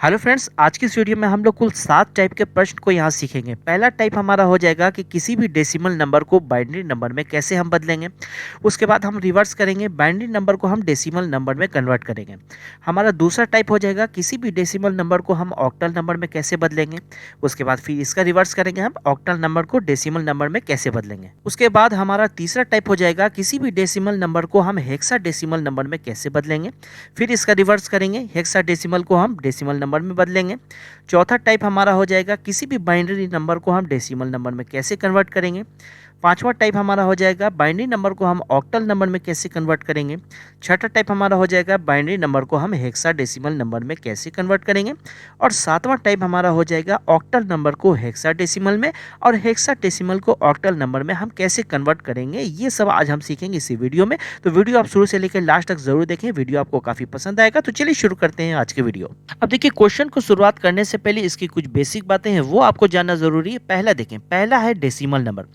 Hello friends, आज की इस वीडियो में हम लोग कुल 7 टाइप के प्रश्न को यहाँ सीखेंगे। पहला टाइप हमारा हो जाएगा कि किसी भी डेसिमल नंबर को बाइनरी नंबर में कैसे हम बदलेंगे। उसके बाद हम रिवर्स करेंगे, बाइनरी नंबर को हम डेसिमल नंबर में कन्वर्ट करेंगे। हमारा दूसरा टाइप हो जाएगा किसी भी डेसिमल नंबर को हम ऑक्टल नंबर में कैसे बदलेंगे। उसके बाद फिर इसका रिवर्स करेंगे, हम ऑक्टल नंबर को डेसिमल नंबर में कैसे बदलेंगे। उसके बाद हमारा तीसरा टाइप हो जाएगा किसी भी डेसिमल नंबर को हम हेक्साडेसिमल नंबर में कैसे बदलेंगे। फिर इसका रिवर्स करेंगे, हेक्साडेसिमल को हम डेसिमल नंबर में बदलेंगे। चौथा टाइप हमारा हो जाएगा किसी भी बाइनरी नंबर को हम डेसिमल नंबर में कैसे कन्वर्ट करेंगे। पांचवा टाइप हमारा हो जाएगा बाइनरी नंबर को हम ऑक्टल नंबर में कैसे कन्वर्ट करेंगे। छठा टाइप हमारा हो जाएगा बाइनरी नंबर को हम हेक्साडेसिमल नंबर में कैसे कन्वर्ट करेंगे। और सातवां टाइप हमारा हो जाएगा ऑक्टल नंबर को हेक्साडेसिमल में और हेक्साडेसिमल को ऑक्टल नंबर में हम कैसे कन्वर्ट करेंगे। ये सब आज हम सीखेंगे इसी वीडियो में। तो वीडियो आप शुरू से लेकर लास्ट तक जरूर देखें, वीडियो आपको काफी पसंद आएगा। तो चलिए शुरू करते हैं आज के वीडियो। अब देखिए, क्वेश्चन को शुरुआत करने से पहले इसकी कुछ बेसिक बातें हैं वो आपको जानना जरूरी है। पहला देखें, पहला है डेसिमल नंबर।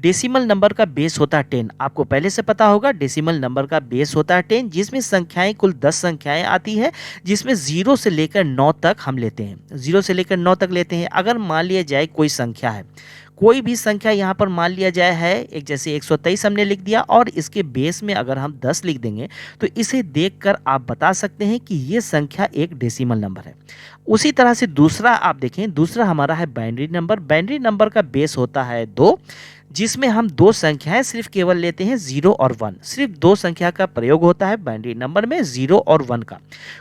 डेसिमल नंबर का बेस होता है 10। आपको पहले से पता होगा डेसिमल नंबर का बेस होता है 10, जिसमें संख्याएं कुल 10 संख्याएं आती है, जिसमें 0 से लेकर 9 तक हम लेते हैं। 0 से लेकर 9 तक लेते हैं। अगर मान लिया जाए कोई संख्या है, कोई भी संख्या यहाँ पर मान लिया जाए है एक, जैसे 123 हमने लिख दिया और इसके बेस में अगर हम 10 लिख देंगे तो इसे देखकर आप बता सकते हैं कि ये संख्या एक डेसिमल नंबर है। उसी तरह से दूसरा आप देखें, दूसरा हमारा है बाइनरी नंबर। बाइनरी नंबर का बेस होता है 2, जिसमें हम दो संख्याएं सिर्फ केवल लेते हैं 0 और 1। सिर्फ दो संख्या का प्रयोग होता है बाइनरी नंबर में, 0 और 1 का।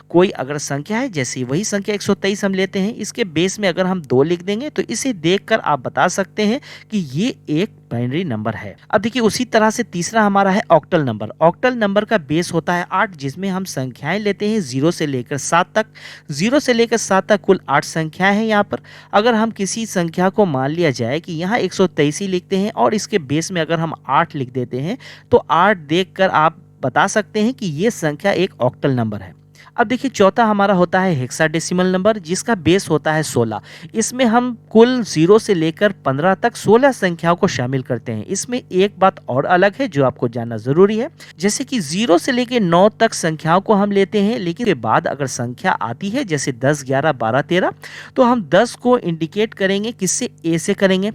कोई अगर संख्या है, जैसे वही संख्या 123 हम लेते हैं, इसके बेस में अगर हम 2 लिख देंगे तो इसे देखकर आप बता सकते हैं कि ये एक बाइनरी नंबर है। अब देखिए, उसी तरह से तीसरा हमारा है ऑक्टल नंबर। ऑक्टल नंबर का बेस होता है 8, जिसमें हम संख्याएं लेते हैं 0 से लेकर 7 तक। 0 से लेकर 7 तक कुल 8 संख्याएं हैं यहाँ पर। अगर हम किसी संख्या को मान लिया जाए कि यहाँ 123 ही लिखते हैं और इसके बेस में अगर हम 8 लिख देते हैं तो 8 देखकर आप बता सकते हैं कि ये संख्या एक ऑक्टल नंबर है। अब देखिए, चौथा हमारा होता है हेक्साडेसिमल नंबर, जिसका बेस होता है 16। इसमें हम कुल 0 से लेकर 15 तक 16 संख्याओं को शामिल करते हैं। इसमें एक बात और अलग है जो आपको जानना जरूरी है, जैसे कि 0 से लेकर 9 तक संख्याओं को हम लेते हैं, लेकिन के बाद अगर संख्या आती है जैसे 10, 11, 12, 13, तो हम 10 को इंडिकेट करेंगे किससे, ए से करेंगे।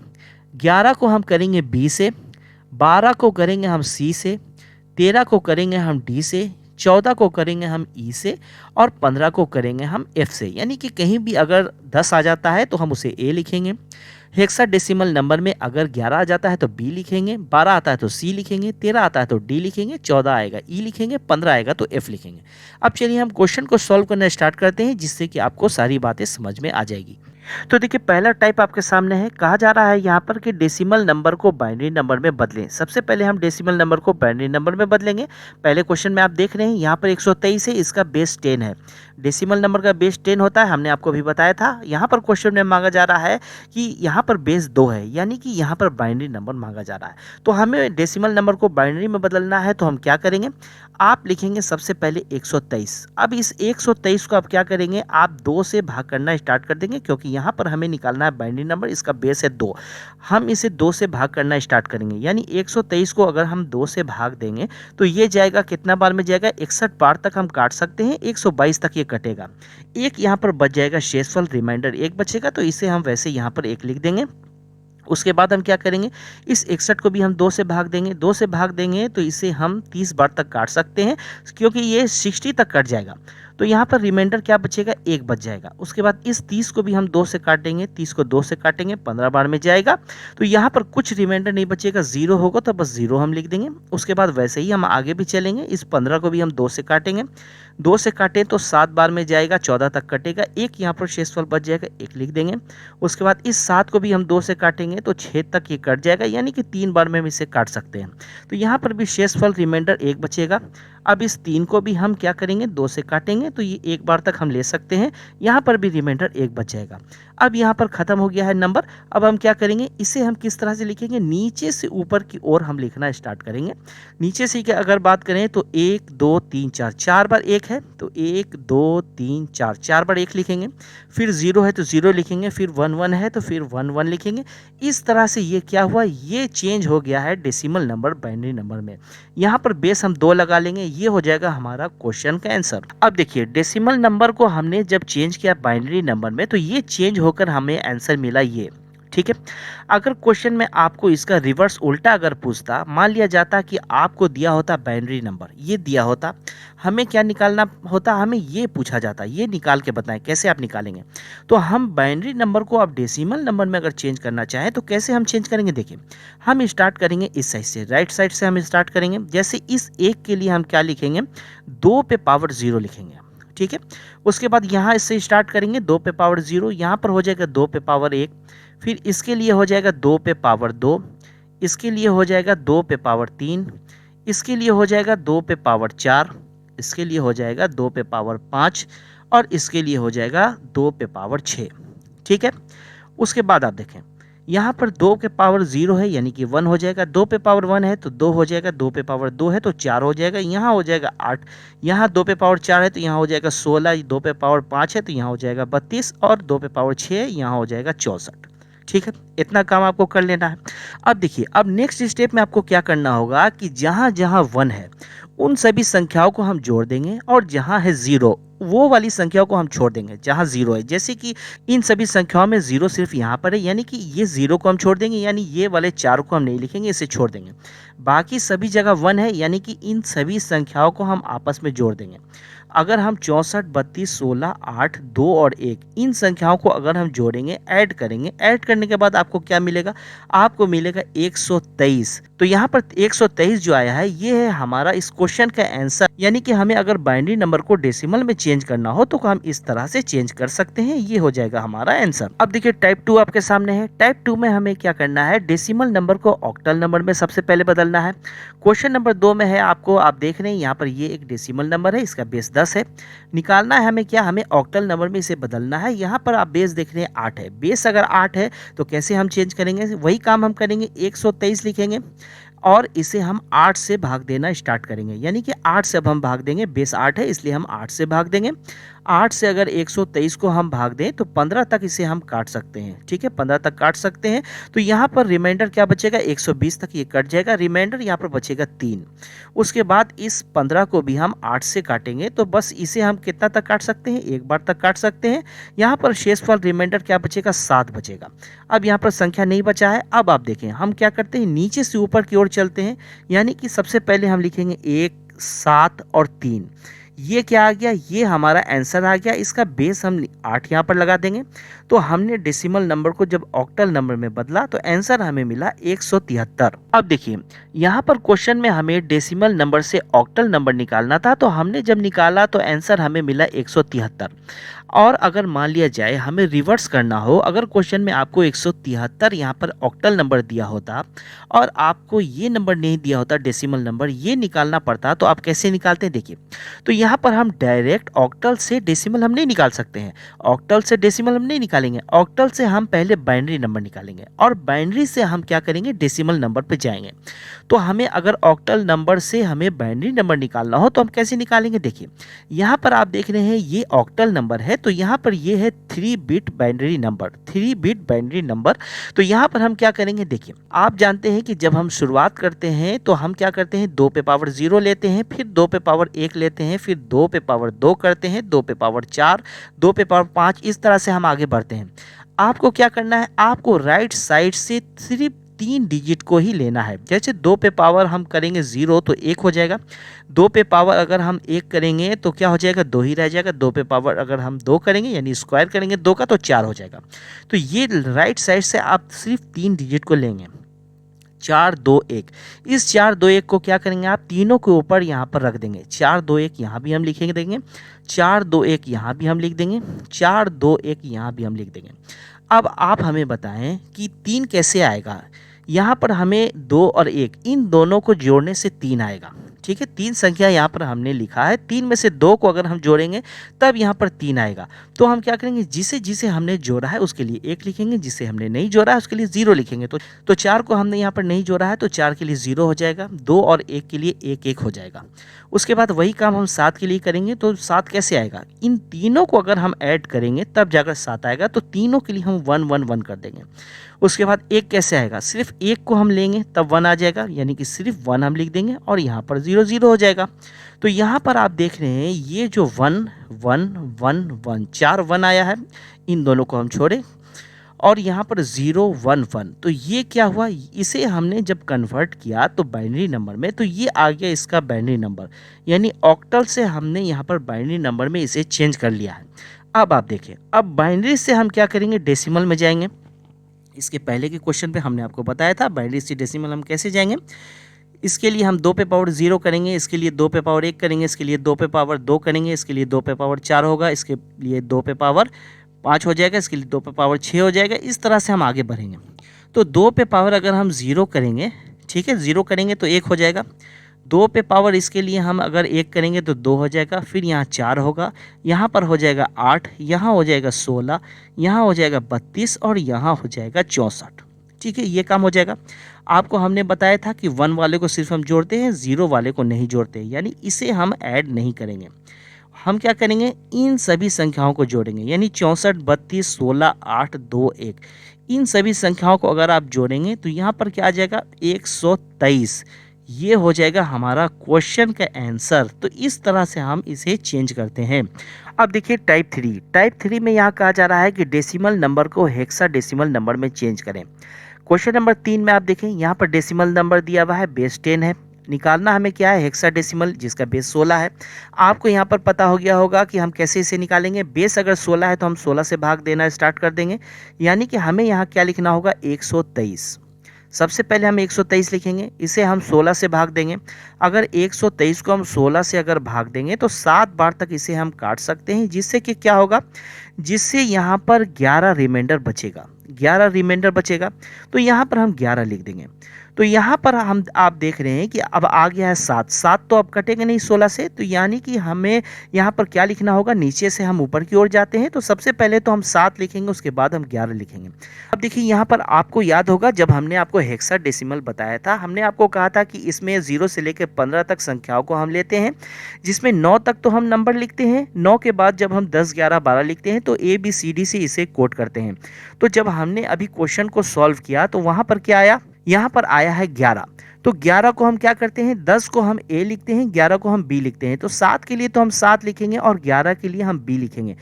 11 को हम करेंगे बी से, 12 को करेंगे हम सी से, 13 को करेंगे हम डी से, 14 को करेंगे हम ई से और 15 को करेंगे हम एफ से। यानी कि कहीं भी अगर 10 आ जाता है तो हम उसे ए लिखेंगे। हेक्साडेसिमल नंबर में अगर 11 आ जाता है तो बी लिखेंगे, 12 आता है तो सी लिखेंगे, 13 आता है तो डी लिखेंगे, 14 आएगा ई लिखेंगे, 15 आएगा तो एफ लिखेंगे। अब चलिए हम क्वेश्चन को सॉल्व करना स्टार्ट करते हैं, जिससे कि आपको सारी बातें समझ में आ जाएगी। तो देखिए, पहला टाइप आपके सामने है। कहा जा रहा है यहाँ पर कि डेसिमल नंबर को बाइनरी नंबर में बदलें। सबसे पहले हम डेसिमल नंबर को बाइनरी नंबर में बदलेंगे। पहले क्वेश्चन में आप देख रहे हैं यहाँ पर 123 है, इसका बेस 10 है। डेसिमल नंबर का बेस 10 होता है, हमने आपको अभी बताया था। यहाँ पर क्वेश्चन में मांगा जा रहा है कि यहाँ पर बेस 2 है, यानी कि यहाँ पर बाइनरी नंबर मांगा जा रहा है। तो हमें डेसिमल नंबर को बाइनरी में बदलना है, तो हम क्या करेंगे, आप लिखेंगे सबसे पहले 123। अब इस 123 को आप क्या करेंगे, आप 2 से भाग करना स्टार्ट कर देंगे, क्योंकि यहाँ पर हमें निकालना है बाइनरी नंबर, इसका बेस है 2। हम इसे 2 से भाग करना स्टार्ट करेंगे, यानी 123 को अगर हम 2 से भाग देंगे तो ये जाएगा, कितना बार में जाएगा, 61 बार तक हम काट सकते हैं, 122 तक ये कटेगा। एक यहाँ पर बच जाएगा शेषफल, रिमाइंडर एक बचेगा, तो इसे हम वैसे यहाँ पर 1 लिख देंगे। उसके बाद हम क्या करेंगे, इस 61 को भी हम 2 से भाग देंगे। 2 से भाग देंगे तो इसे हम 30 बार तक काट सकते हैं, क्योंकि ये 60 तक कट जाएगा। तो यहाँ पर रिमाइंडर क्या बचेगा, 1 बच जाएगा। उसके बाद इस 30 को भी हम 2 से काटेंगे, 30 को 2 से काटेंगे, 15 बार में जाएगा। तो यहाँ पर कुछ रिमाइंडर नहीं बचेगा, 0 होगा तो बस 0 हम लिख देंगे। उसके बाद वैसे ही हम आगे भी चलेंगे, इस 15 को भी हम 2 से काटेंगे। 2 से काटें तो 7 बार में जाएगा, 14 तक कटेगा। एक यहाँ पर शेषफल बच जाएगा, 1 लिख देंगे। उसके बाद इस 7 को भी हम 2 से काटेंगे तो 6 तक ये कट जाएगा, यानी कि 3 बार में हम इसे काट सकते हैं। तो यहाँ पर भी शेषफल रिमाइंडर 1 बचेगा। अब इस 3 को भी हम क्या करेंगे, 2 से काटेंगे तो ये 1 बार तक हम ले सकते हैं। यहाँ पर भी रिमाइंडर 1 बच जाएगा। अब यहाँ पर खत्म हो गया है नंबर। अब हम क्या करेंगे, इसे हम किस तरह से लिखेंगे, नीचे से ऊपर की ओर हम लिखना स्टार्ट करेंगे। नीचे से अगर बात करें तो 1 2 3 4, 4 बार 1 है तो 1 2 3 4, 4 बार 1 लिखेंगे। फिर 0 है तो 0 लिखेंगे, फिर 1 1 है तो फिर 1 1 लिखेंगे। इस तरह से ये क्या हुआ, ये चेंज हो गया है डेसिमल नंबर बाइनरी नंबर में। यहाँ पर बेस हम 2 लगा लेंगे, ये हो जाएगा हमारा क्वेश्चन का आंसर। अब देखिए डेसिमल नंबर को हमने जब चेंज किया बाइनरी नंबर में तो ये चेंज होकर हमें आंसर मिला ये। ठीक है, अगर क्वेश्चन में आपको इसका रिवर्स उल्टा अगर पूछता, मान लिया जाता कि आपको दिया होता बाइनरी नंबर, ये दिया होता, हमें क्या निकालना होता, हमें ये पूछा जाता, ये निकाल के बताएं कैसे आप निकालेंगे। तो हम बाइनरी नंबर को अब डेसिमल नंबर में अगर चेंज करना चाहें तो कैसे हम चेंज करेंगे, देखिए हम स्टार्ट करेंगे इस साइड से, राइट साइड से हम स्टार्ट करेंगे। जैसे इस एक के लिए हम क्या लिखेंगे, 2 पे पावर 0 लिखेंगे। ठीक है, उसके बाद यहाँ इससे स्टार्ट करेंगे 2 पे पावर 0, यहाँ पर हो जाएगा 2 पे पावर 1, फिर इसके लिए हो जाएगा 2 पे पावर 2, इसके लिए हो जाएगा 2 पे पावर 3, इसके लिए हो जाएगा 2 पे पावर 4, इसके लिए हो जाएगा 2 पे पावर 5 और इसके लिए हो जाएगा 2 पे पावर 6। ठीक है, उसके बाद आप देखें यहाँ पर 2 के पावर 0 है यानी कि 1 हो जाएगा, 2 पे पावर 1 है तो 2 हो जाएगा, 2 पे पावर 2 है तो 4 हो जाएगा, यहाँ हो जाएगा 8, यहाँ 2 पे पावर 4 है तो यहाँ हो जाएगा 16, 2 पे पावर 5 है तो यहाँ हो जाएगा 32 और 2 पे पावर 6 यहाँ हो जाएगा 64। ठीक है, इतना काम आपको कर लेना है। अब देखिए, अब नेक्स्ट स्टेप में आपको क्या करना होगा कि जहाँ जहाँ 1 है उन सभी संख्याओं को हम जोड़ देंगे और जहाँ है 0 वो वाली संख्याओं को हम छोड़ देंगे जहाँ 0 है। जैसे कि इन सभी संख्याओं में 0 सिर्फ यहाँ पर है यानी कि ये 0 को हम छोड़ देंगे, यानी ये वाले 4 को हम नहीं लिखेंगे, इसे छोड़ देंगे। बाकी सभी जगह 1 है यानी कि इन सभी संख्याओं को हम आपस में जोड़ देंगे। अगर हम 64, 32, 16, 8, 2 और 1 इन संख्याओं को अगर हम जोड़ेंगे, ऐड करेंगे, ऐड करने के बाद आपको क्या मिलेगा, आपको मिलेगा 123। तो यहाँ पर 123 जो आया है ये है हमारा इस क्वेश्चन का आंसर। यानी कि हमें अगर बाइनरी नंबर को डेसिमल में चेंज करना हो तो हम इस तरह से चेंज कर सकते हैं, ये हो जाएगा हमारा आंसर। अब देखिए टाइप 2 आपके सामने है। टाइप 2 में हमें क्या करना है, डेसिमल नंबर को ऑक्टल नंबर में सबसे पहले बदलना है। क्वेश्चन नंबर 2 में है आपको, आप देख रहे हैं यहाँ पर ये एक डेसिमल नंबर है, इसका बेस 10 है। निकालना है हमें क्या, हमें ऑक्टल नंबर में इसे बदलना है। यहाँ पर आप बेस देख रहे हैं 8 है, बेस अगर 8 है तो कैसे हम चेंज करेंगे, वही काम हम करेंगे, 123 लिखेंगे और इसे हम 8 से भाग देना स्टार्ट करेंगे। यानी कि 8 से अब हम भाग देंगे, बेस 8 है इसलिए हम 8 से भाग देंगे। 8 से अगर 123 को हम भाग दें तो 15 तक इसे हम काट सकते हैं। ठीक है, 15 तक काट सकते हैं। तो यहाँ पर रिमाइंडर क्या बचेगा, 120 तक ये कट जाएगा, रिमाइंडर यहाँ पर बचेगा 3। उसके बाद इस 15 को भी हम 8 से काटेंगे तो बस इसे हम कितना तक काट सकते हैं, एक बार तक काट सकते हैं। यहाँ पर शेषफल रिमाइंडर क्या बचेगा, 7 बचेगा। अब यहाँ पर संख्या नहीं बचा है। अब आप देखें हम क्या करते हैं, नीचे से ऊपर की ओर चलते हैं। यानी कि सबसे पहले हम लिखेंगे 1, 7 और 3। ये क्या आ गया, ये हमारा आंसर आ गया। इसका बेस हम 8 यहाँ पर लगा देंगे। तो हमने डेसिमल नंबर को जब ऑक्टल नंबर में बदला तो आंसर हमें मिला 173। अब देखिए यहाँ पर क्वेश्चन में हमें डेसिमल नंबर से ऑक्टल नंबर निकालना था, तो हमने जब निकाला तो आंसर हमें मिला 173। और अगर मान लिया जाए हमें रिवर्स करना हो, अगर क्वेश्चन में आपको 173 यहाँ पर ऑक्टल नंबर दिया होता और आपको ये नंबर नहीं दिया होता डेसिमल नंबर, ये निकालना पड़ता, तो आप कैसे निकालते हैं देखिए। तो यहाँ पर हम डायरेक्ट ऑक्टल से डेसिमल हम नहीं निकाल सकते हैं, ऑक्टल से डेसिमल हम नहीं निकालेंगे। ऑक्टल से हम पहले बाइनरी नंबर निकालेंगे और बाइनरी से हम क्या करेंगे, डेसिमल नंबर पे जाएंगे। तो हमें अगर ऑक्टल नंबर से हमें बाइनरी नंबर निकालना हो तो हम कैसे निकालेंगे, देखिए यहाँ पर आप देख रहे हैं ये ऑक्टल नंबर है, तो यहाँ पर ये है 3 bit binary number, 3 bit binary number. तो यहाँ पर हम क्या करेंगे, देखिए आप जानते हैं कि जब हम शुरुआत करते हैं तो हम क्या करते हैं, 2 पे पावर 0 लेते हैं, फिर 2 पे पावर 1 लेते हैं, फिर 2 पे पावर 2 करते हैं, 2 पे पावर 4, 2 पे पावर 5, इस तरह से हम आगे बढ़ते हैं। आपको क्या करना है, आपको राइट साइड से सिर्फ 3 डिजिट को ही लेना है। जैसे 2 पे पावर हम करेंगे 0 तो 1 हो जाएगा, 2 पे पावर अगर हम 1 करेंगे तो क्या हो जाएगा, 2 ही रह जाएगा, 2 पे पावर अगर हम 2 करेंगे यानी स्क्वायर करेंगे 2 का तो 4 हो जाएगा। तो ये राइट साइड से आप सिर्फ 3 डिजिट को लेंगे, 4 2 1। इस 4 2 1 को क्या करेंगे, आप तीनों के ऊपर यहाँ पर रख देंगे। 4 2 1 यहाँ भी हम लिखेंगे देंगे, 4 2 1 यहाँ भी हम लिख देंगे, 4 2 1 यहाँ भी हम लिख देंगे। अब आप हमें बताएं कि 3 कैसे आएगा। यहाँ पर हमें 2 और 1 इन दोनों को जोड़ने से 3 आएगा। ठीक है, 3 संख्या यहाँ पर हमने लिखा है, 3 में से 2 को अगर हम जोड़ेंगे तब यहाँ पर 3 आएगा। तो हम क्या करेंगे, जिसे जिसे हमने जोड़ा है उसके लिए 1 लिखेंगे, जिसे हमने नहीं जोड़ा है उसके लिए 0 लिखेंगे। तो 4 को हमने यहाँ पर नहीं जोड़ा है तो 4 के लिए 0 हो जाएगा, 2 और 1 के लिए 1 1 हो जाएगा। उसके बाद वही काम हम 7 के लिए करेंगे। तो 7 कैसे आएगा, इन तीनों को अगर हम ऐड करेंगे तब जाकर 7 आएगा। तो तीनों के लिए हम 1 1 1 कर देंगे। उसके बाद एक कैसे आएगा, सिर्फ एक को हम लेंगे तब 1 आ जाएगा, यानी कि सिर्फ 1 हम लिख देंगे और यहाँ पर 0 0 हो जाएगा। तो यहाँ पर आप देख रहे हैं ये जो 1 1 1 1 4 1 आया है, इन दोनों को हम छोड़े और यहाँ पर 0 1 1, तो ये क्या हुआ, इसे हमने जब कन्वर्ट किया तो बाइनरी नंबर में, तो ये आ गया इसका बाइनरी नंबर, यानी ऑक्टल से हमने यहाँ पर बाइनरी नंबर में इसे चेंज कर लिया है। अब आप देखें, अब बाइनरी से हम क्या करेंगे, डेसिमल में जाएंगे। इसके पहले के क्वेश्चन पे हमने आपको बताया था बाइनरी से डेसिमल हम कैसे जाएंगे। इसके लिए हम 2 पे पावर 0 करेंगे, इसके लिए 2 पे पावर 1 करेंगे, इसके लिए 2 पे पावर 2 करेंगे, इसके लिए 2 पे पावर 4 होगा, इसके लिए 2 पे पावर 5 हो जाएगा, इसके लिए 2 पे पावर 6 हो जाएगा। इस तरह से हम आगे बढ़ेंगे। तो 2 पे पावर अगर हम 0 करेंगे, ठीक है, 0 करेंगे तो 1 हो जाएगा। 2 पे पावर इसके लिए हम अगर 1 करेंगे तो 2 हो जाएगा, फिर यहाँ 4 होगा, यहाँ पर हो जाएगा 8, यहाँ हो जाएगा 16, यहाँ हो जाएगा 32 और यहाँ हो जाएगा 64। ठीक है, ये काम हो जाएगा। आपको हमने बताया था कि 1 वाले को सिर्फ हम जोड़ते हैं, 0 वाले को नहीं जोड़ते, यानी इसे हम ऐड नहीं करेंगे। हम क्या करेंगे, इन सभी संख्याओं को जोड़ेंगे, यानी 64 32 16 8 2 1, इन सभी संख्याओं को अगर आप जोड़ेंगे तो यहाँ पर क्या आ जाएगा, 123। ये हो जाएगा हमारा क्वेश्चन का आंसर। तो इस तरह से हम इसे चेंज करते हैं। अब देखिए टाइप 3 में यहाँ कहा जा रहा है कि डेसिमल नंबर को हेक्साडेसिमल नंबर में चेंज करें। क्वेश्चन नंबर 3 में आप देखें, यहाँ पर डेसिमल नंबर दिया हुआ है, बेस 10 है। निकालना हमें क्या है, हेक्साडेसिमल, जिसका बेस 16 है। आपको यहाँ पर पता हो गया होगा कि हम कैसे इसे निकालेंगे। बेस अगर 16 है तो हम 16 से भाग देना स्टार्ट कर देंगे, यानी कि हमें यहाँ क्या लिखना होगा, 123। सबसे पहले हम 123 लिखेंगे, इसे हम 16 से भाग देंगे। अगर 123 को हम 16 से अगर भाग देंगे तो 7 बार तक इसे हम काट सकते हैं, जिससे कि क्या होगा, जिससे यहाँ पर 11 रिमाइंडर बचेगा, 11 रिमाइंडर बचेगा। तो यहाँ पर हम 11 लिख देंगे। तो यहाँ पर हम आप देख रहे हैं कि अब आ गया है 7, 7 तो अब कटेंगे नहीं 16 से, तो यानी कि हमें यहाँ पर क्या लिखना होगा, नीचे से हम ऊपर की ओर जाते हैं। तो सबसे पहले तो हम 7 लिखेंगे, उसके बाद हम 11 लिखेंगे। अब देखिए यहाँ पर आपको याद होगा जब हमने आपको हेक्साडेसिमल बताया था, हमने आपको कहा था कि इसमें 0 से लेकर 15 तक संख्याओं को हम लेते हैं, जिसमें 9 तक तो हम नंबर लिखते हैं। 9 के बाद जब हम 10 11 12 लिखते हैं तो ABCD से इसे कोड करते हैं। तो जब हमने अभी क्वेश्चन को सॉल्व किया तो वहाँ पर क्या आया, यहाँ पर आया है 11। तो 11 को हम क्या करते हैं, 10 को हम A लिखते हैं, 11 को हम B लिखते हैं। तो 7 के लिए तो हम 7 लिखेंगे और 11 के लिए हम B लिखेंगे।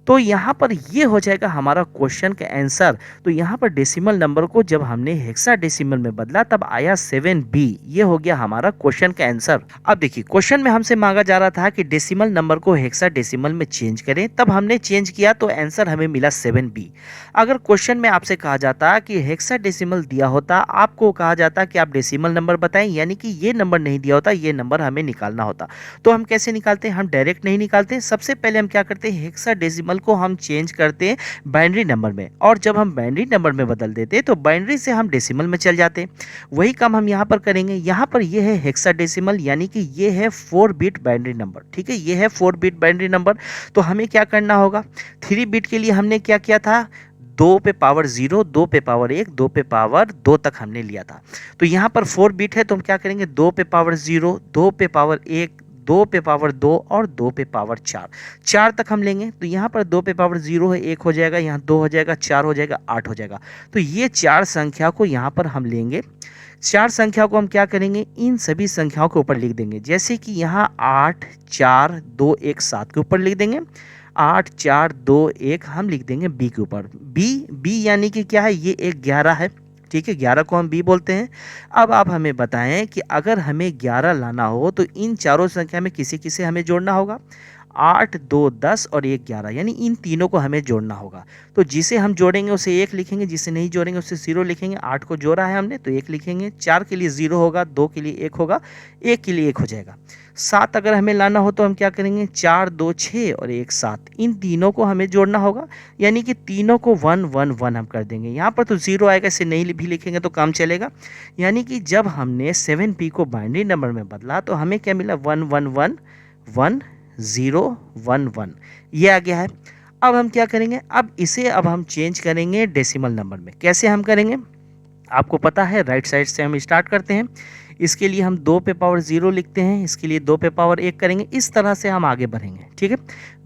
तो यहाँ पर ये हो जाएगा हमारा क्वेश्चन का आंसर। तो यहाँ पर डेसिमल नंबर को जब हमने हेक्साडेसिमल में बदला तब आया 7B। ये हो गया हमारा क्वेश्चन का आंसर। अब देखिए क्वेश्चन में हमसे मांगा जा रहा था कि डेसिमल नंबर को हेक्साडेसिमल में चेंज करें, तब हमने चेंज किया तो आंसर हमें मिला 7B। अगर क्वेश्चन में आपसे कहा जाता कि हेक्साडेसिमल दिया होता, आपको कहा जाता कि आप डेसिमल नंबर बताएं, यानी कि ये नंबर नहीं दिया होता, ये नंबर हमें निकालना होता, तो हम कैसे निकालते हैं, हम डायरेक्ट नहीं निकालते। सबसे पहले हम क्या करते हैं, हेक्साडेसिमल को हम चेंज करते हैं बाइनरी नंबर में, और जब हम बाइनरी नंबर में बदल देते हैं तो बाइनरी से हम डेसिमल में चल जाते हैं। वही काम हम यहाँ पर करेंगे। यहाँ पर ये है हेक्साडेसिमल, यानी कि ये है 4 बिट बाइनरी नंबर। ठीक है, ये है 4 बिट बाइनरी नंबर। तो हमें क्या करना होगा, 3 बिट के लिए हमने क्या किया था, 2 पे पावर 0, 2 पे पावर 1, 2 पे पावर 2 तक हमने लिया था। तो यहाँ पर 4 बिट है तो हम क्या करेंगे, 2 पे पावर 0, 2 पे पावर 1, 2 पे पावर 2 और 2 पे पावर 4, 4 तक हम लेंगे। तो यहाँ पर 2 पे पावर 0 है, 1 हो जाएगा, यहाँ 2 हो जाएगा, 4 हो जाएगा, 8 हो जाएगा। तो ये 4 संख्या को यहाँ पर हम लेंगे। 4 संख्या को हम क्या करेंगे, इन सभी संख्याओं के ऊपर लिख देंगे। जैसे कि यहाँ 8 4 2 1 7 के ऊपर लिख देंगे, 8 4 2 1 हम लिख देंगे बी के ऊपर। बी यानी कि क्या है, ये एक 11 है। ठीक है, 11 को हम बी बोलते हैं। अब आप हमें बताएं कि अगर हमें 11 लाना हो तो इन चारों संख्या में किसी किसे हमें जोड़ना होगा, 8 2 10 और 1 11, यानी इन तीनों को हमें जोड़ना होगा। तो जिसे हम जोड़ेंगे उसे 1 लिखेंगे, जिसे नहीं जोड़ेंगे उसे 0 लिखेंगे। 8 को जोड़ा है हमने तो 1 लिखेंगे, 4 के लिए 0 होगा, 2 के लिए 1 होगा, 1 के लिए 1 हो जाएगा। 7 अगर हमें लाना हो तो हम क्या करेंगे, 4 2 6 और 1 7, इन तीनों को हमें जोड़ना होगा, यानी कि तीनों को 1 1 1 हम कर देंगे। यहाँ पर तो 0 आएगा, इसे नहीं भी लिखेंगे तो काम चलेगा। यानी कि जब हमने 7P को बाइनरी नंबर में बदला तो हमें क्या मिला, 1 1 1 1 0 1 1, ये आ गया है। अब हम क्या करेंगे, अब इसे अब हम चेंज करेंगे डेसिमल नंबर में। कैसे हम करेंगे, आपको पता है, राइट साइड से हम स्टार्ट करते हैं। इसके लिए हम 2 पे पावर 0 लिखते हैं, इसके लिए 2 पे पावर 1 करेंगे। इस तरह से हम आगे बढ़ेंगे। ठीक है,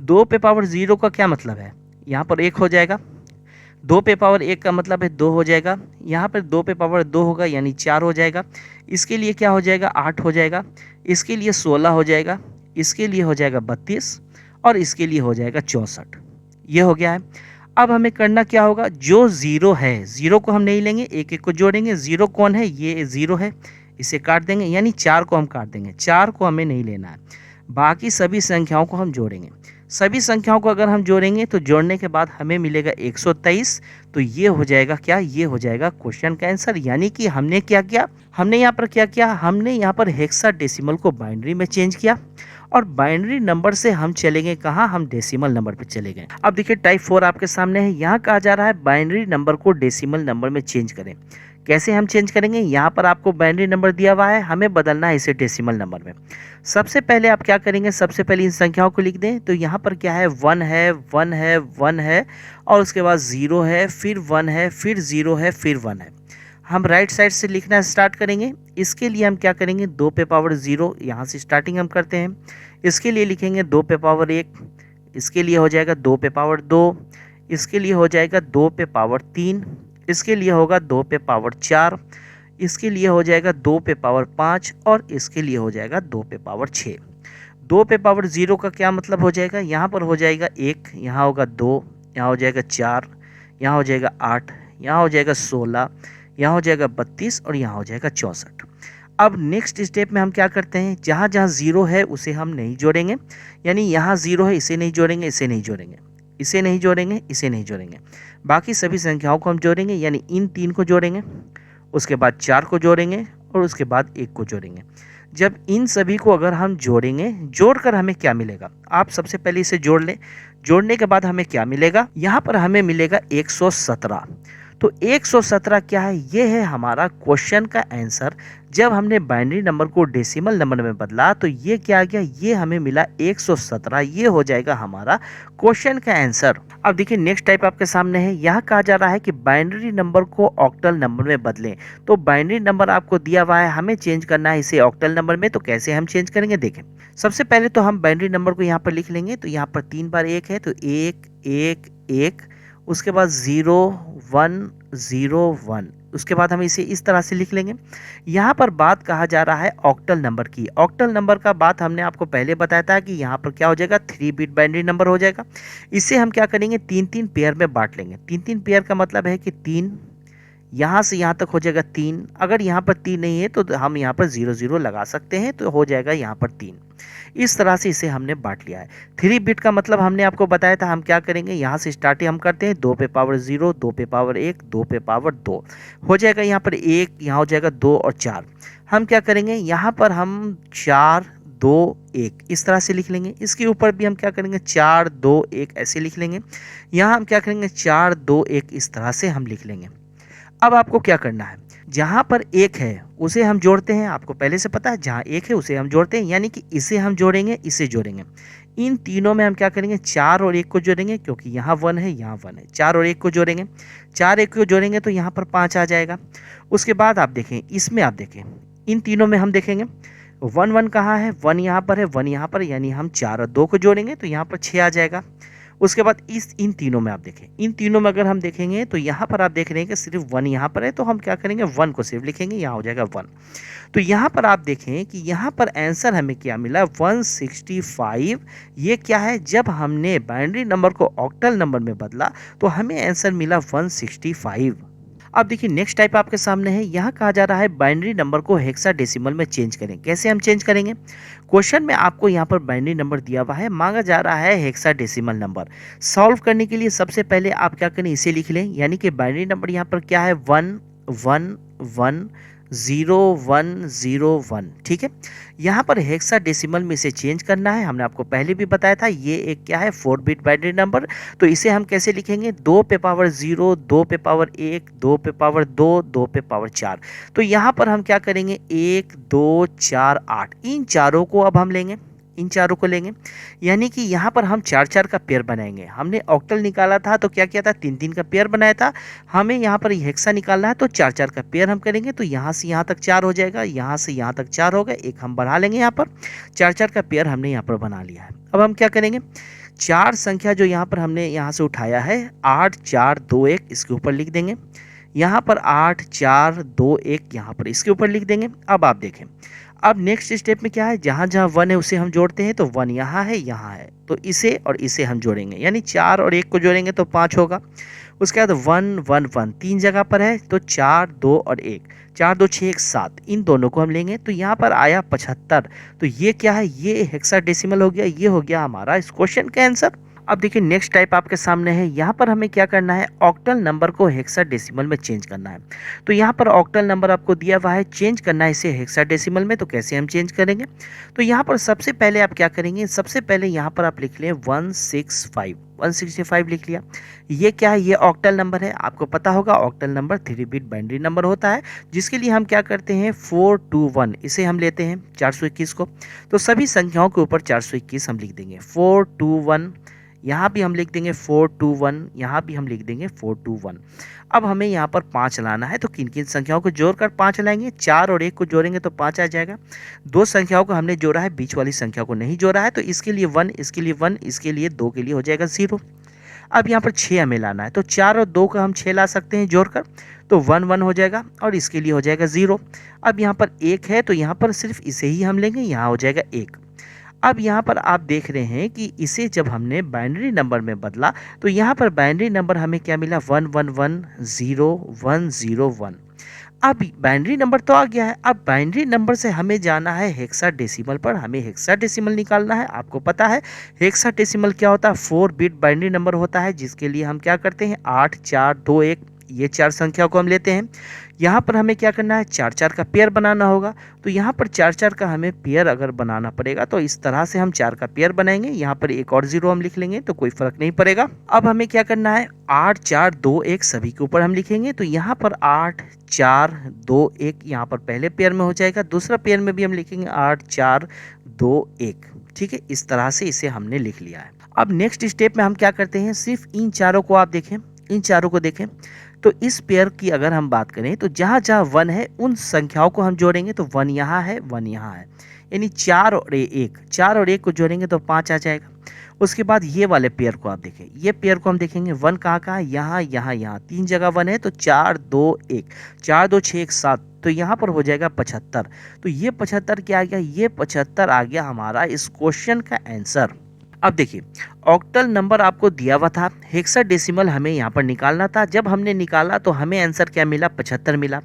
2 पे पावर 0 का क्या मतलब है, यहाँ पर 1 हो जाएगा। 2 पे पावर 1 का मतलब है 2 हो जाएगा, यहाँ पर 2 पे पावर 2 होगा यानी 4 हो जाएगा, इसके लिए क्या हो जाएगा 8 हो जाएगा, इसके लिए 16 हो जाएगा, इसके लिए हो जाएगा 32 और इसके लिए हो जाएगा 64। ये हो गया है। अब हमें करना क्या होगा, जो ज़ीरो है, ज़ीरो को हम नहीं लेंगे, एक एक को जोड़ेंगे। ज़ीरो कौन है, ये ज़ीरो है, इसे काट देंगे, यानी 4 को हम काट देंगे, 4 को हमें नहीं लेना है। बाकी सभी संख्याओं को हम जोड़ेंगे। सभी संख्याओं को अगर हम जोड़ेंगे तो जोड़ने के बाद हमें मिलेगा 123। तो ये हो जाएगा क्या, ये हो जाएगा क्वेश्चन का आंसर। यानी कि हमने क्या किया, हमने यहाँ पर क्या किया, हमने यहाँ पर हेक्साडेसिमल को बाइनरी में चेंज किया और बाइनरी नंबर से हम चलेंगे कहाँ, हम डेसिमल नंबर पे चले गए। अब देखिए टाइप 4 आपके सामने है। यहाँ कहा जा रहा है बाइनरी नंबर को डेसिमल नंबर में चेंज करें। कैसे हम चेंज करेंगे, यहाँ पर आपको बाइनरी नंबर दिया हुआ है, हमें बदलना है इसे डेसिमल नंबर में। सबसे पहले आप क्या करेंगे, सबसे पहले इन संख्याओं को लिख दें। तो यहाँ पर क्या है, 1 है, 1 है, 1 है और उसके बाद 0 है, फिर 1 है, फिर 0 है, फिर 1 है। हम राइट साइड से लिखना स्टार्ट करेंगे। इसके लिए हम क्या करेंगे, 2 पे पावर 0, यहाँ से स्टार्टिंग हम करते हैं। इसके लिए लिखेंगे 2 पे पावर 1, इसके लिए हो जाएगा 2 पे पावर 2, इसके लिए हो जाएगा 2 पे पावर 3, इसके लिए होगा 2 पे पावर 4, इसके लिए हो जाएगा 2 पे पावर 5 और इसके लिए हो जाएगा 2 पे पावर 6। 2 पे पावर 0 का क्या मतलब हो जाएगा, यहाँ पर हो जाएगा 1, यहाँ होगा 2, यहाँ हो जाएगा 4, यहाँ हो जाएगा 8, यहाँ हो जाएगा 16, यहाँ हो जाएगा 32 और यहाँ हो जाएगा 64। अब नेक्स्ट स्टेप में हम क्या करते हैं, जहाँ जहाँ 0 है उसे हम नहीं जोड़ेंगे। यानी यहाँ 0 है, इसे नहीं जोड़ेंगे, इसे नहीं जोड़ेंगे, इसे नहीं जोड़ेंगे, इसे नहीं जोड़ेंगे। बाकी सभी संख्याओं को हम जोड़ेंगे, यानी इन 3 को जोड़ेंगे, उसके बाद 4 को जोड़ेंगे और उसके बाद 1 को जोड़ेंगे। जब इन सभी को अगर हम जोड़ेंगे, जोड़कर हमें क्या मिलेगा, आप सबसे पहले इसे जोड़ लें। जोड़ने के बाद हमें क्या मिलेगा, यहाँ पर हमें मिलेगा 117। तो 117 क्या है, ये है हमारा क्वेश्चन का आंसर। जब हमने बाइनरी नंबर को डेसिमल नंबर में बदला तो ये क्या आ गया, ये हमें मिला 117। ये हो जाएगा हमारा क्वेश्चन का आंसर। अब देखिए नेक्स्ट टाइप आपके सामने है। यहाँ कहा जा रहा है कि बाइनरी नंबर को ऑक्टल नंबर में बदलें। तो बाइनरी नंबर आपको दिया हुआ है, हमें चेंज करना है इसे ऑक्टल नंबर में। तो कैसे हम चेंज करेंगे, देखें। सबसे पहले तो हम बाइनरी नंबर को यहाँ पर लिख लेंगे। तो यहाँ पर 3 बार 1 है, तो 1 1 1, उसके बाद 0 1 0 1, उसके बाद हम इसे इस तरह से लिख लेंगे। यहाँ पर बात कहा जा रहा है ऑक्टल नंबर की। ऑक्टल नंबर का बात हमने आपको पहले बताया था कि यहाँ पर क्या हो जाएगा, 3 बिट बाइनरी नंबर हो जाएगा। इसे हम क्या करेंगे, 3-3 पेयर में बांट लेंगे। 3-3 पेयर का मतलब है कि 3 यहाँ से यहाँ तक हो जाएगा 3। अगर यहाँ पर 3 नहीं है तो हम यहाँ पर 0 0 लगा सकते हैं, तो हो जाएगा यहाँ पर 3। इस तरह से इसे हमने बांट लिया है। 3 बिट का मतलब हमने आपको बताया था, हम क्या करेंगे, यहाँ से स्टार्टिंग हम करते हैं 2 पे पावर 0, 2 पे पावर 1, 2 पे पावर 2, हो जाएगा यहाँ पर 1, यहाँ हो जाएगा 2 और 4। हम क्या करेंगे, यहाँ पर हम 4 2 1 इस तरह से लिख लेंगे। इसके ऊपर भी हम क्या करेंगे, 4 2 1 ऐसे लिख लेंगे। यहाँ हम क्या करेंगे, 4 2 1 इस तरह से हम लिख लेंगे। अब आपको क्या करना है, जहाँ पर 1 है उसे हम जोड़ते हैं। आपको पहले से पता है, जहाँ 1 है उसे हम जोड़ते हैं, यानी कि इसे हम जोड़ेंगे, इसे जोड़ेंगे। इन तीनों में हम क्या करेंगे, 4 और 1 को जोड़ेंगे, क्योंकि यहाँ 1 है, यहाँ 1 है। 4 और 1 को जोड़ेंगे, 4 1 को जोड़ेंगे तो यहाँ पर 5 आ जाएगा। उसके बाद आप देखें, इसमें आप देखें, इन तीनों में हम देखेंगे 1 1 कहाँ है, 1 यहाँ पर है, 1 यहाँ पर, यानी हम 4 और 2 को जोड़ेंगे तो यहाँ पर 6 आ जाएगा। उसके बाद इन तीनों में आप देखें, इन तीनों में अगर हम देखेंगे तो यहाँ पर आप देख रहे हैं कि सिर्फ 1 यहाँ पर है, तो हम क्या करेंगे, 1 को सिर्फ लिखेंगे, यहाँ हो जाएगा 1। तो यहाँ पर आप देखें कि यहाँ पर आंसर हमें क्या मिला, 165। ये क्या है, जब हमने बाइनरी नंबर को ऑक्टल नंबर में बदला तो हमें आंसर मिला 165। अब देखिए नेक्स्ट टाइप आपके सामने है। यहाँ कहा जा रहा है बाइनरी नंबर को हेक्साडेसिमल में चेंज करें। कैसे हम चेंज करेंगे, क्वेश्चन में आपको यहाँ पर बाइनरी नंबर दिया हुआ है, मांगा जा रहा है हेक्साडेसिमल नंबर। सॉल्व करने के लिए सबसे पहले आप क्या करें, इसे लिख लें। यानी कि बाइनरी नंबर यहाँ पर क्या है, 1 1 1 0 1 0 1, ठीक है। यहाँ पर हेक्साडेसिमल में इसे चेंज करना है। हमने आपको पहले भी बताया था, ये एक क्या है, 4 बिट बाइनरी नंबर। तो इसे हम कैसे लिखेंगे, 2 पे पावर 0, 2 पे पावर 1, 2 पे पावर 2, 2 पे पावर 4। तो यहाँ पर हम क्या करेंगे, 1 2 4 8, इन चारों को अब हम लेंगे, इन चारों को लेंगे। यानी कि यहाँ पर हम 4 4 का पेयर बनाएंगे। हमने ऑक्टल निकाला था तो क्या किया था, 3 3 का पेयर बनाया था। हमें यहाँ पर हेक्सा निकालना है तो 4 4 का पेयर हम करेंगे। तो यहाँ से यहाँ तक 4 हो जाएगा, यहाँ से यहाँ तक 4 हो गए, एक हम बढ़ा लेंगे। यहाँ पर 4 4 का पेयर हमने यहाँ पर बना लिया है। अब हम क्या करेंगे, चार संख्या जो यहाँ पर हमने यहाँ से उठाया है 8 4 2 1 इसके ऊपर लिख देंगे। यहाँ पर 8 4 2 1 यहाँ पर इसके ऊपर लिख देंगे। अब आप देखें, अब नेक्स्ट स्टेप में क्या है, जहाँ जहाँ 1 है उसे हम जोड़ते हैं, तो 1 यहाँ है, यहाँ है, तो इसे और इसे हम जोड़ेंगे, यानी 4 और 1 को जोड़ेंगे तो 5 होगा। उसके बाद 1 1 1 तीन जगह पर है, तो 4 2 और 1, 4 2 6 1 7, इन दोनों को हम लेंगे तो यहाँ पर आया 75। तो ये क्या है, ये हेक्साडेसिमल हो गया, ये हो गया हमारा इस क्वेश्चन का आंसर। अब देखिए नेक्स्ट टाइप आपके सामने है, यहाँ पर हमें क्या करना है, ऑक्टल नंबर को हेक्साडेसिमल में चेंज करना है। तो यहाँ पर ऑक्टल नंबर आपको दिया हुआ है, चेंज करना है इसे हेक्साडेसिमल में, तो कैसे हम चेंज करेंगे। तो यहाँ पर सबसे पहले आप क्या करेंगे, सबसे पहले यहाँ पर आप लिख लें 165, 165 लिख लिया। ये क्या है, ये ऑक्टल नंबर है, आपको पता होगा octal number 3 bit binary number होता है, जिसके लिए हम क्या करते हैं 421, इसे हम लेते हैं 421 को। तो सभी संख्याओं के ऊपर 421 हम लिख देंगे, 421, यहाँ भी हम लिख देंगे 421, यहाँ भी हम लिख देंगे 421। अब हमें यहाँ पर 5 लाना है, तो किन किन संख्याओं को जोड़कर 5 लाएंगे, 4 और 1 को जोड़ेंगे तो 5 आ जाएगा। दो संख्याओं को हमने जोड़ा है, बीच वाली संख्या को नहीं जोड़ा है, तो इसके लिए 1, इसके लिए 1, इसके लिए 2 के लिए हो जाएगा 0। अब यहाँ पर 6 हमें लाना है, तो 4 और 2 का हम 6 ला सकते हैं जोड़कर, तो 1 1 हो जाएगा और इसके लिए हो जाएगा 0। अब यहाँ पर 1 है, तो यहाँ पर सिर्फ इसे ही हम लेंगे, यहाँ हो जाएगा 1। अब यहाँ पर आप देख रहे हैं कि इसे जब हमने बाइनरी नंबर में बदला, तो यहाँ पर बाइनरी नंबर हमें क्या मिला, 1 1 1 0 1 0 1। अब बाइनरी नंबर तो आ गया है, अब बाइनरी नंबर से हमें जाना है हेक्साडेसिमल पर, हमें हेक्साडेसिमल निकालना है। आपको पता है हेक्साडेसिमल क्या होता है, 4 बिट बाइनरी नंबर होता है, जिसके लिए हम क्या करते हैं 8 4 2 1, ये चार संख्या को हम लेते हैं। यहाँ पर हमें क्या करना है, 4 4 का पेयर बनाना होगा, तो यहाँ पर 4 4 का हमें पेयर अगर बनाना पड़ेगा, तो इस तरह से हम 4 का पेयर बनाएंगे। यहाँ पर एक और 0 हम लिख लेंगे, तो कोई फर्क नहीं पड़ेगा। अब हमें क्या करना है, 8 4 2 1 सभी के ऊपर हम लिखेंगे, तो यहाँ पर 8 4 2 1 यहाँ पर पहले पेयर में हो जाएगा, दूसरा पेयर में भी हम लिखेंगे 8 4 2 1। ठीक है, इस तरह से इसे हमने लिख लिया है। अब नेक्स्ट स्टेप में हम क्या करते हैं, सिर्फ इन चारों को आप देखें, इन चारों को देखें, तो इस पेयर की अगर हम बात करें, तो जहाँ जहाँ 1 है उन संख्याओं को हम जोड़ेंगे, तो 1 यहाँ है, 1 यहाँ है, यानी 4 और 1, 4 और 1 को जोड़ेंगे तो 5 आ जाएगा। उसके बाद ये वाले पेयर को आप देखें, ये पेयर को हम देखेंगे 1 कहाँ कहाँ है, यहाँ यहाँ यहाँ, तीन जगह 1 है, तो 4 2 1, 4 2 6 1 7, तो यहाँ पर हो जाएगा 75। तो ये 75 क्या आ गया, ये 75 आ गया हमारा इस क्वेश्चन का आंसर। अब देखिए ऑक्टल नंबर आपको दिया हुआ था, हेक्साडेसिमल हमें यहाँ पर निकालना था, जब हमने निकाला तो हमें आंसर क्या मिला, 75 मिला।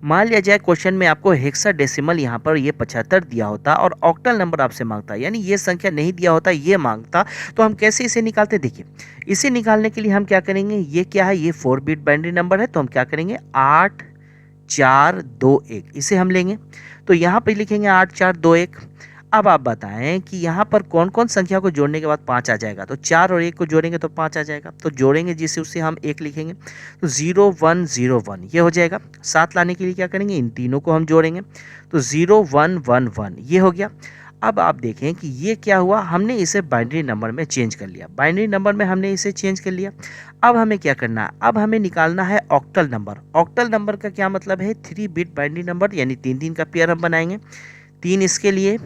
मान लिया जाए क्वेश्चन में आपको हेक्साडेसिमल यहाँ पर ये 75 दिया होता और ऑक्टल नंबर आपसे मांगता, यानी ये संख्या नहीं दिया होता, ये मांगता, तो हम कैसे इसे निकालते। देखिए इसे निकालने के लिए हम क्या करेंगे, ये क्या है, ये 4 बिट बाइनरी नंबर है, तो हम क्या करेंगे 8 4 2 1 इसे हम लेंगे, तो यहाँ पर लिखेंगे 8 4 2 1। अब आप बताएं कि यहाँ पर कौन कौन संख्या को जोड़ने के बाद 5 आ जाएगा, तो 4 और 1 को जोड़ेंगे तो 5 आ जाएगा, तो जोड़ेंगे जिसे उससे हम 1 लिखेंगे, तो 0 1 0 1 ये हो जाएगा। 7 लाने के लिए क्या करेंगे, इन तीनों को हम जोड़ेंगे, तो 0 1 1 1 ये हो गया। अब आप देखें कि ये क्या हुआ, हमने इसे बाइनरी नंबर में चेंज कर लिया, बाइनरी नंबर में हमने इसे चेंज कर लिया। अब हमें क्या करना है, अब हमें निकालना है ऑक्टल नंबर। ऑक्टल नंबर का क्या मतलब है, 3 बिट बाइनरी नंबर, यानी 3 3 का पेयर हम बनाएंगे, 3 इसके लिए,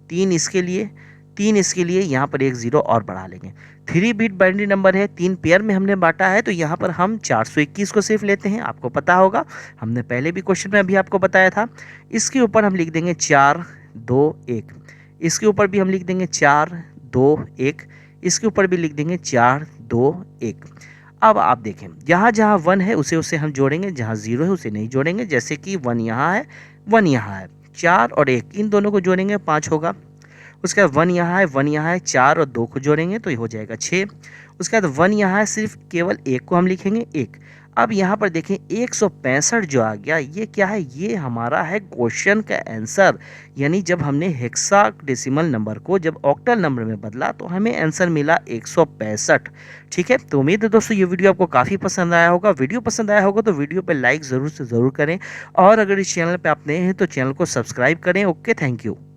3 इसके लिए, 3 इसके लिए, यहाँ पर एक 0 और बढ़ा लेंगे। 3 बिट बाइनरी नंबर है, 3 पेयर में हमने बांटा है, तो यहाँ पर हम 421 को सिर्फ लेते हैं, आपको पता होगा, हमने पहले भी क्वेश्चन में अभी आपको बताया था। इसके ऊपर हम लिख देंगे 4 2 1, इसके ऊपर भी हम लिख देंगे 4 2 1, इसके ऊपर भी लिख देंगे 4 2 1। अब आप देखें जहाँ जहाँ 1 है उसे उसे हम जोड़ेंगे, जहाँ 0 है उसे नहीं जोड़ेंगे, जैसे कि 1 यहाँ है, 1 यहाँ है, 4 और 1 इन दोनों को जोड़ेंगे 5 होगा। उसके बाद 1 यहाँ है, 1 यहाँ है, 4 और 2 को जोड़ेंगे तो ये हो जाएगा 6। उसके बाद 1 यहाँ है, सिर्फ केवल 1 को हम लिखेंगे 1। अब यहाँ पर देखें 165 जो आ गया, ये क्या है, ये हमारा है क्वेश्चन का आंसर। यानी जब हमने हेक्साडेसिमल नंबर को जब ऑक्टल नंबर में बदला तो हमें आंसर मिला 165। ठीक है, तो उम्मीद है दोस्तों ये वीडियो आपको काफ़ी पसंद आया होगा। वीडियो पसंद आया होगा तो वीडियो पे लाइक ज़रूर से ज़रूर करें, और अगर इस चैनल पे आप नए हैं तो चैनल को सब्सक्राइब करें। Okay, thank you.